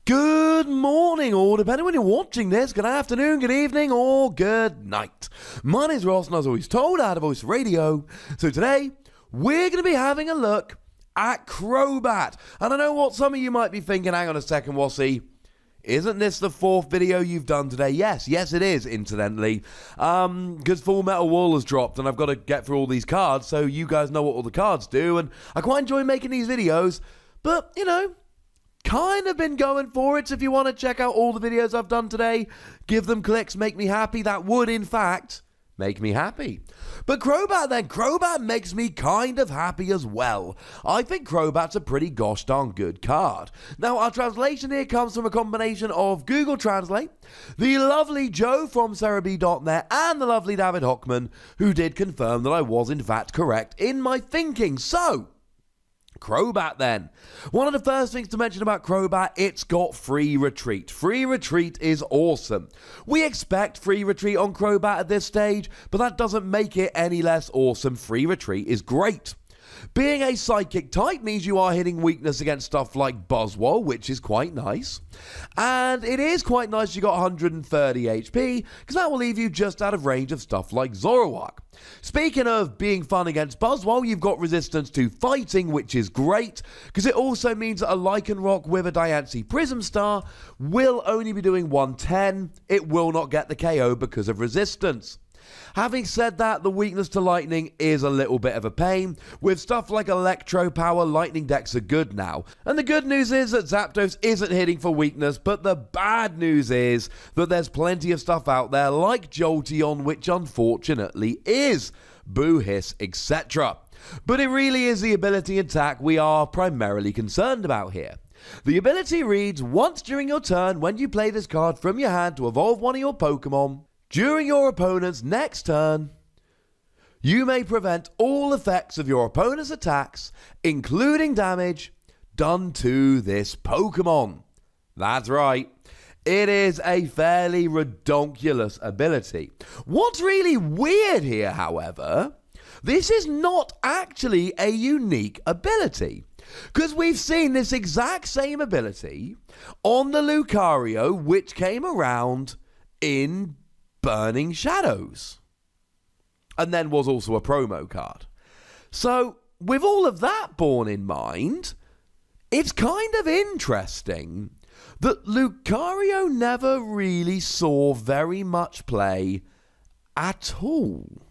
Good morning, or depending when you're watching this, good afternoon, good evening, or good night. My name's Ross, and as always told, I had a voice for radio. So today, we're going to be having a look at Crobat. And I know what some of you might be thinking, hang on a second, Wassy. Isn't this the fourth video you've done today? Yes, it is, incidentally. Because Full Metal Wall has dropped, and I've got to get through all these cards, so you guys know what all the cards do, and I quite enjoy making these videos, but, you know, kind of been going for it. So if you want to check out all the videos I've done today, give them clicks, make me happy. That would, in fact, make me happy. But Crobat then, Crobat makes me kind of happy as well. I think Crobat's a pretty gosh darn good card. Now, our translation here comes from a combination of Google Translate, the lovely Joe from Cerebi.net, and the lovely David Hochmann, who did confirm that I was in fact correct in my thinking. So, Crobat then. One of the first things to mention about Crobat, it's got free retreat. Free retreat is awesome. We expect free retreat on Crobat at this stage, but that doesn't make it any less awesome. Free retreat is great. Being a psychic type means you are hitting weakness against stuff like Buzzwole, which is quite nice. And it is quite nice you got 130 HP, because that will leave you just out of range of stuff like Zoroark. Speaking of being fun against Buzzwole, you've got resistance to fighting, which is great, because it also means that a Lycanroc with a Diancie Prism Star will only be doing 110. It will not get the KO because of resistance. Having said that, the weakness to lightning is a little bit of a pain. With stuff like Electro Power, lightning decks are good now. And the good news is that Zapdos isn't hitting for weakness, but the bad news is that there's plenty of stuff out there like Jolteon, which unfortunately is. Boo Hiss, etc. But it really is the ability attack we are primarily concerned about here. The ability reads, once during your turn, when you play this card from your hand to evolve one of your Pokemon, during your opponent's next turn, you may prevent all effects of your opponent's attacks, including damage, done to this Pokemon. That's right. It is a fairly redonkulous ability. What's really weird here, however, this is not actually a unique ability, because we've seen this exact same ability on the Lucario, which came around in Burning Shadows, and then was also a promo card. So, with all of that borne in mind, it's kind of interesting that Lucario never really saw very much play at all.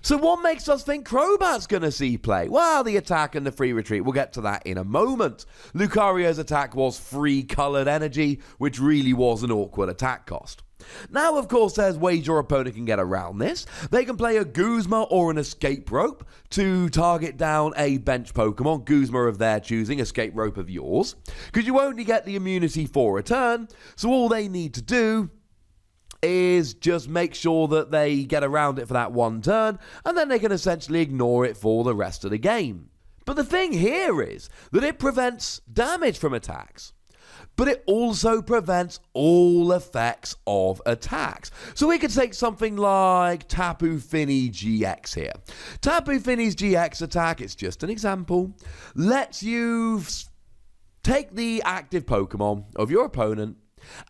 So what makes us think Crobat's going to see play? Well, the attack and the free retreat. We'll get to that in a moment. Lucario's attack was free coloured energy, which really was an awkward attack cost. Now, of course, there's ways your opponent can get around this. They can play a Guzma or an Escape Rope to target down a bench Pokemon, Guzma of their choosing, Escape Rope of yours, because you only get the immunity for a turn, so all they need to do is just make sure that they get around it for that one turn, and then they can essentially ignore it for the rest of the game. But the thing here is that it prevents damage from attacks, but it also prevents all effects of attacks. So we could take something like Tapu Fini GX here. Tapu Fini's GX attack, it's just an example, lets you take the active Pokemon of your opponent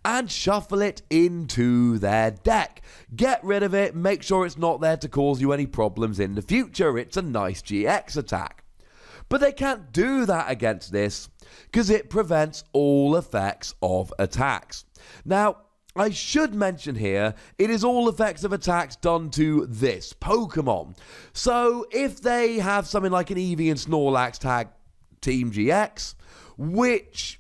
and shuffle it into their deck. Get rid of it, make sure it's not there to cause you any problems in the future. It's a nice GX attack. But they can't do that against this because it prevents all effects of attacks. Now, I should mention here, it is all effects of attacks done to this Pokemon. So if they have something like an Eevee and Snorlax tag Team GX, which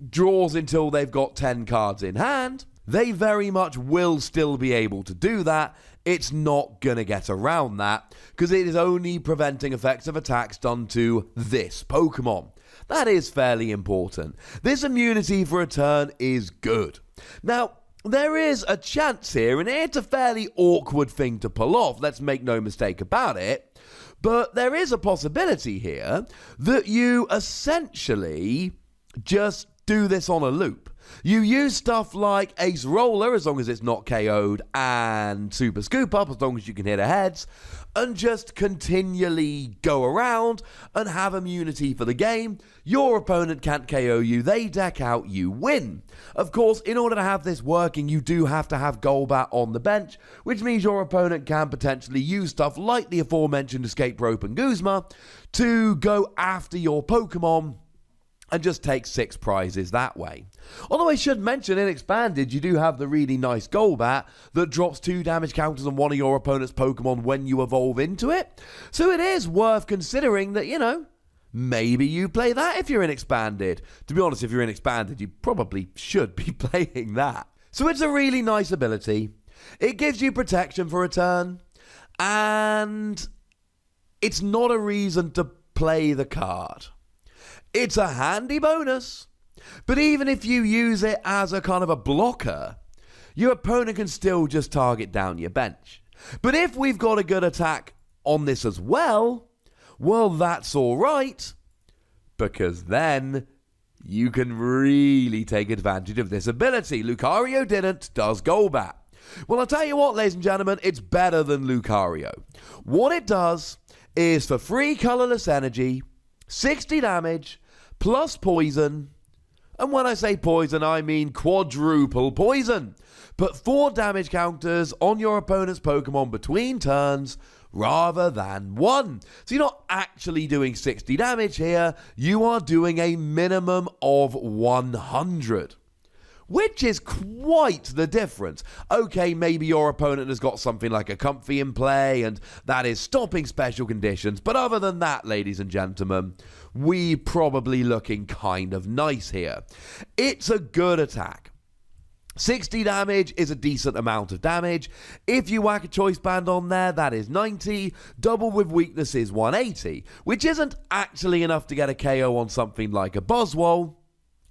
draws until they've got 10 cards in hand, they very much will still be able to do that. It's not going to get around that because it is only preventing effects of attacks done to this Pokemon. That is fairly important. This immunity for a turn is good. Now, there is a chance here, and it's a fairly awkward thing to pull off, let's make no mistake about it, but there is a possibility here that you essentially just do this on a loop. You use stuff like Ace Roller, as long as it's not KO'd, and Super Scoop Up, as long as you can hit a heads, and just continually go around and have immunity for the game. Your opponent can't KO you, they deck out, you win. Of course, in order to have this working, you do have to have Golbat on the bench, which means your opponent can potentially use stuff like the aforementioned Escape Rope and Guzma to go after your Pokemon and just take 6 prizes that way. Although I should mention, in Expanded, you do have the really nice Golbat that drops 2 damage counters on one of your opponent's Pokemon when you evolve into it. So it is worth considering that, maybe you play that if you're in Expanded. To be honest, if you're in Expanded, you probably should be playing that. So it's a really nice ability. It gives you protection for a turn, and it's not a reason to play the card. It's a handy bonus, but even if you use it as a kind of a blocker, your opponent can still just target down your bench. But if we've got a good attack on this as well, that's alright, because then you can really take advantage of this ability. Lucario didn't, does Golbat. Well, I'll tell you what, ladies and gentlemen, it's better than Lucario. What it does is, for free colorless energy, 60 damage, plus poison, and when I say poison, I mean quadruple poison. Put 4 damage counters on your opponent's Pokemon between turns, rather than 1. So you're not actually doing 60 damage here, you are doing a minimum of 100. Which is quite the difference. Okay, maybe your opponent has got something like a Comfy in play, and that is stopping special conditions. But other than that, ladies and gentlemen, we're probably looking kind of nice here. It's a good attack. 60 damage is a decent amount of damage. If you whack a choice band on there, that is 90. Double with weakness is 180, which isn't actually enough to get a KO on something like a Buzzwole.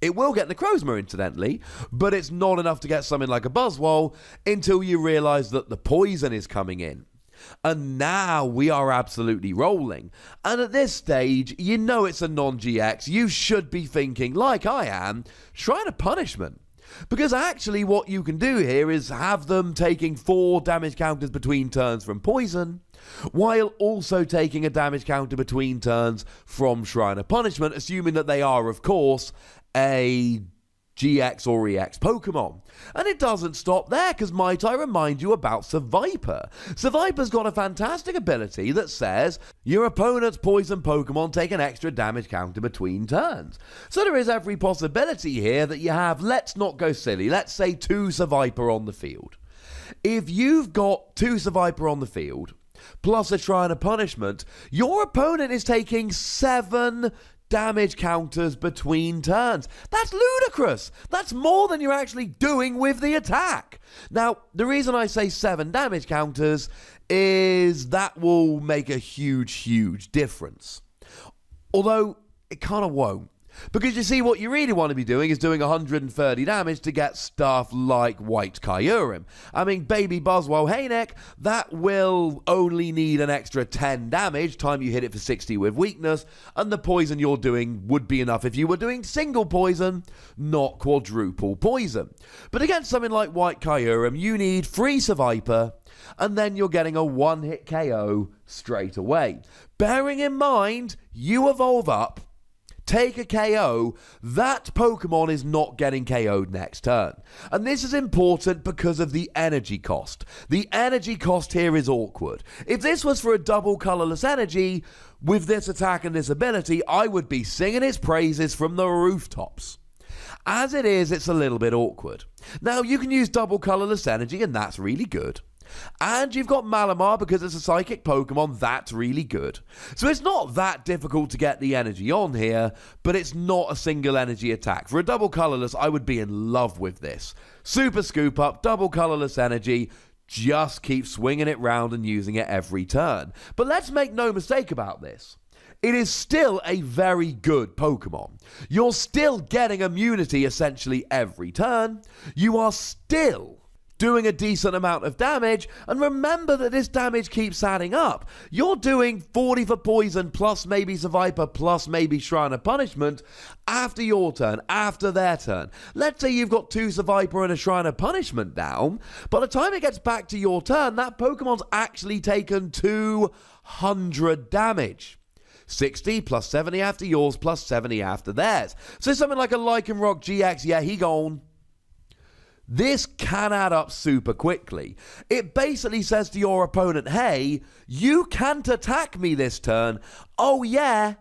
It will get Necrozma, incidentally, but it's not enough to get something like a Buzzwole until you realise that the poison is coming in. And now we are absolutely rolling. And at this stage, it's a non-GX. You should be thinking, like I am, Shrine of Punishment. Because actually what you can do here is have them taking 4 damage counters between turns from poison, while also taking a damage counter between turns from Shrine of Punishment, assuming that they are, of course, a GX or EX Pokemon. And it doesn't stop there, because might I remind you about Seviper. Seviper's got a fantastic ability that says your opponent's poison Pokemon take an extra damage counter between turns. So there is every possibility here that you have, let's not go silly, let's say 2 Seviper on the field. If you've got 2 Seviper on the field, plus a Shrine of Punishment, your opponent is taking 7 damage counters between turns. That's ludicrous. That's more than you're actually doing with the attack. Now, the reason I say 7 damage counters is that will make a huge difference. Although, it kind of won't. Because you see, what you really want to be doing is doing 130 damage to get stuff like White Kyurem. I mean, Baby Buzzwole Haynek, that will only need an extra 10 damage time you hit it for 60 with weakness, and the poison you're doing would be enough if you were doing single poison, not quadruple poison. But against something like White Kyurem, you need free Seviper, and then you're getting a 1-hit KO straight away. Bearing in mind, you evolve up, take a KO, that Pokemon is not getting KO'd next turn. And this is important because of the energy cost. The energy cost here is awkward. If this was for a double colorless energy, with this attack and this ability, I would be singing its praises from the rooftops. As it is, it's a little bit awkward. Now, you can use double colorless energy, and that's really good. And you've got Malamar because it's a psychic Pokemon, that's really good. So it's not that difficult to get the energy on here, but it's not a single energy attack. For a double colorless, I would be in love with this. Super Scoop Up, double colorless energy, just keep swinging it round and using it every turn. But let's make no mistake about this. It is still a very good Pokemon. You're still getting immunity essentially every turn. You are still doing a decent amount of damage, and remember that this damage keeps adding up. You're doing 40 for poison, plus maybe Survivor, plus maybe Shrine of Punishment, after your turn, after their turn. Let's say you've got 2 Survivor and a Shrine of Punishment down. By the time it gets back to your turn, that Pokemon's actually taken 200 damage. 60 plus 70 after yours, plus 70 after theirs. So something like a Lycanroc GX, yeah, he gone. This can add up super quickly. It basically says to your opponent, hey, you can't attack me this turn. Oh yeah,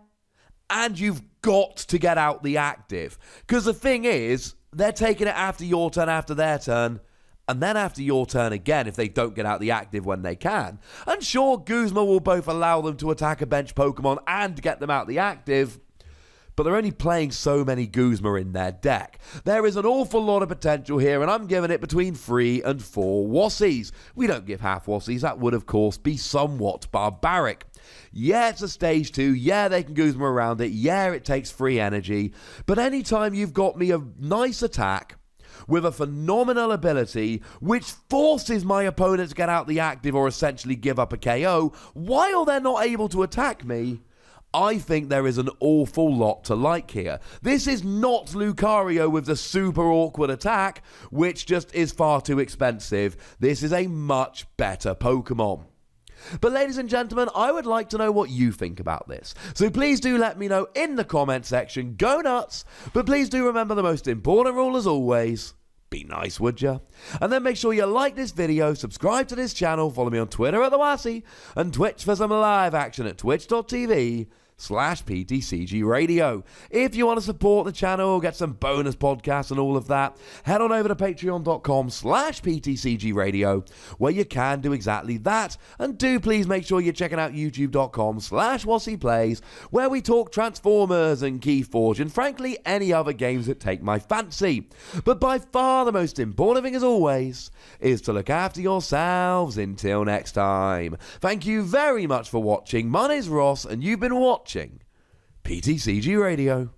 and you've got to get out the active. Because the thing is, they're taking it after your turn, after their turn, and then after your turn again if they don't get out the active when they can. And sure, Guzma will both allow them to attack a bench Pokemon and get them out the active, but they're only playing so many Guzma in their deck. There is an awful lot of potential here, and I'm giving it between 3 and 4 Wassies. We don't give half Wassies. That would, of course, be somewhat barbaric. Yeah, it's a stage 2. Yeah, they can Guzma around it. Yeah, it takes free energy. But anytime you've got me a nice attack with a phenomenal ability which forces my opponent to get out the active or essentially give up a KO while they're not able to attack me, I think there is an awful lot to like here. This is not Lucario with the super awkward attack, which just is far too expensive. This is a much better Pokemon. But ladies and gentlemen, I would like to know what you think about this. So please do let me know in the comment section. Go nuts! But please do remember the most important rule as always. Be nice, would ya? And then make sure you like this video, subscribe to this channel, follow me on Twitter at @TheWassie, and Twitch for some live action at twitch.tv/PTCGRadio. If you want to support the channel, get some bonus podcasts and all of that, head on over to patreon.com/PTCGRadio, where you can do exactly that. And do please make sure you're checking out youtube.com/WassiePlays, where we talk Transformers and Keyforge, and frankly, any other games that take my fancy. But by far the most important thing, as always, is to look after yourselves. Until next time. Thank you very much for watching. My name's Ross, and you've been watching PTCG Radio.